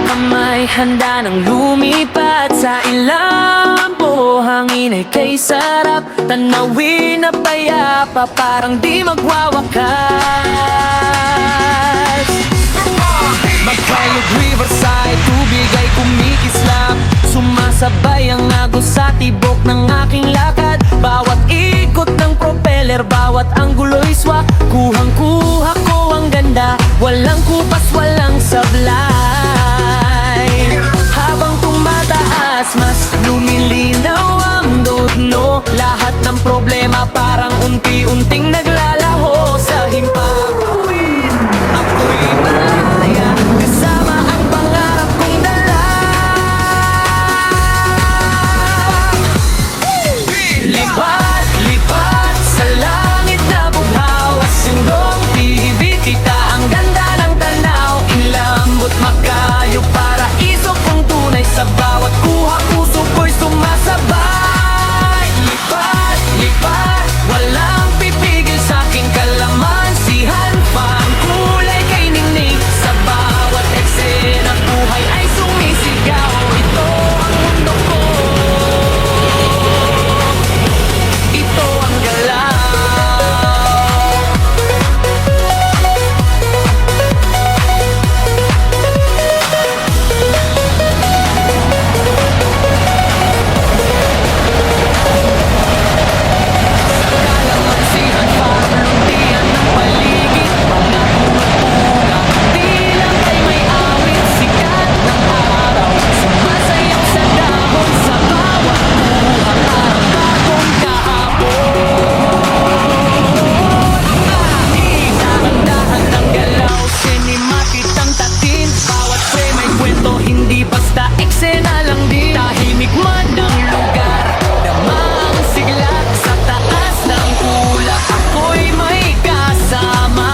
May handa ng lumipat sa ilambo. Hangin ay kay sarap, tanawin na payapa, parang di magwawakas. Magpalog riverside, tubig ay kumikislap, sumasabay ang agos sa tibok ng aking lakad. Bawat ikot ng propeller, bawat anggulo'y swak, kuhang-kuha ko ang ganda, walang kupas, walang sablay. Habang tumataas, mas lumilinaw ang dodno. Lahat ng problema parang unti-unting naglalaho sa himpapawid. Ako'y malaya, kasama ang pangarap kong dala. Lipat, lipat sa langit na bughaw, asundong tibit kita ang ganda ng tanaw. Inlambot makayo, paraiso kong tunay, sa bawat kuha puso ko'y sumasabay. Lipat, lipat, walang pipigil sa'king kalamansihan pa. Ang kulay kay ningning, sa bawat eksena buhay ay sumisigaw. Ito ang mundo ko, ito ang galaw. Kalamansihan parang luntian ng paligid, mga bunga-bunga, bilang ay may awit, sikat ng araw, sumasayaw sa dahon, sa bawat buha parang bagong kahapon. Dahan-dahan ng galaw, cinematic ang tatin, bawat frame may kwento, hindi basta eksena lang din. Tahimik man ang lugar, damang sigla sa taas ng ulap, ako'y may kasama.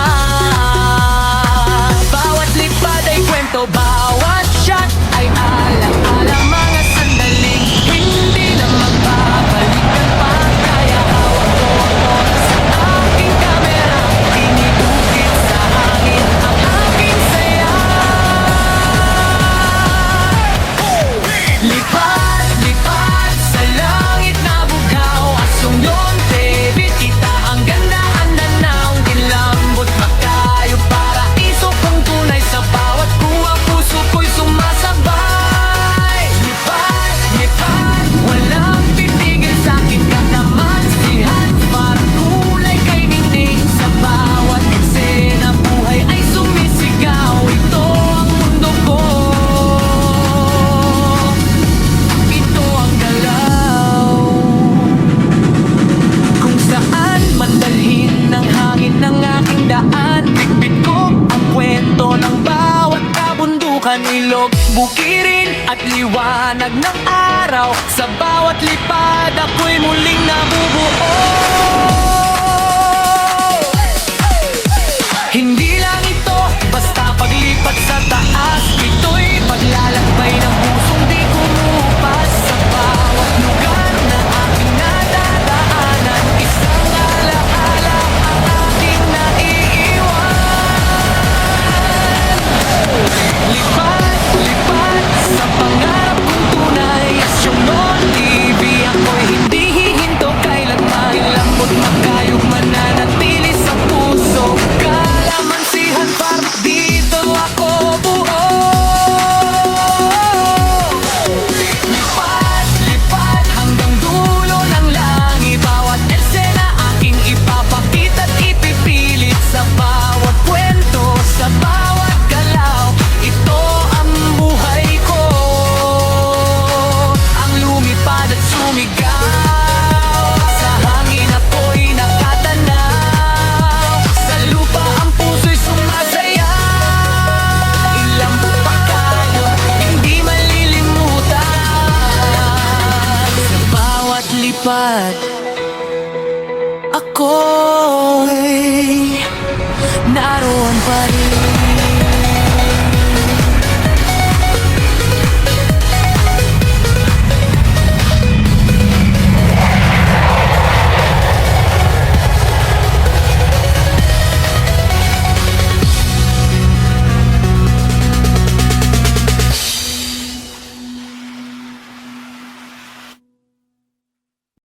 Bawat lipad ay kwento, bawat shot ay ala-ala, mga sandaling hindi na magbabalikan pa. Kaya hawak ko ang oras sa aking kamera, dinidukit sa hangin ang aking saya. Lipat, lipat sa langit na bughaw, asong yung tebit kita ang ganda ang nanaw. Nilambot makayo, paraiso kong tunay, sa bawat kuha puso ko'y sumasabay. Lipat, lipat, walang titigil sa'kin kalamansihan, parang kulay kay ningning, sa bawat eksena buhay ay sumisigaw. Ito ang mundo ko, ito ang galaw. Kung saan man dalhin ng hangin ng aking daan, bitbit ko ang kwento ng bawat kabundukan, ilog, bukirin at liwanag ng araw. Sa bawat lipad ako'y muling nabubuo. Hindi lang ito basta paglipat sa taas, ito'y paglalakbay ng pusong di kumupas. Sa bawat lugar na aking nadadaanan, isang alaala ang aking naiiwan. Lipat, lipat sa pangarap kong tunay, asyong noon TV, ako'y hindi hihinto kailanman. Lambot magkayog, mananatili sa puso, kalamansihan parang dito ako buo. Lipat, lipat hanggang dulo ng langit, bawat eksena aking ipapakita't ipipilit, sa bawat kwento, sa bawat galaw. Ito ang buhay ko, ang lumipad at sumigaw. Sa hangin ako'y nakatanaw, sa lupa ang puso'y sumasayaw. Ilambot pa kayo, hindi malilimutan. Sa bawat lipad ako'y naroon pa rin.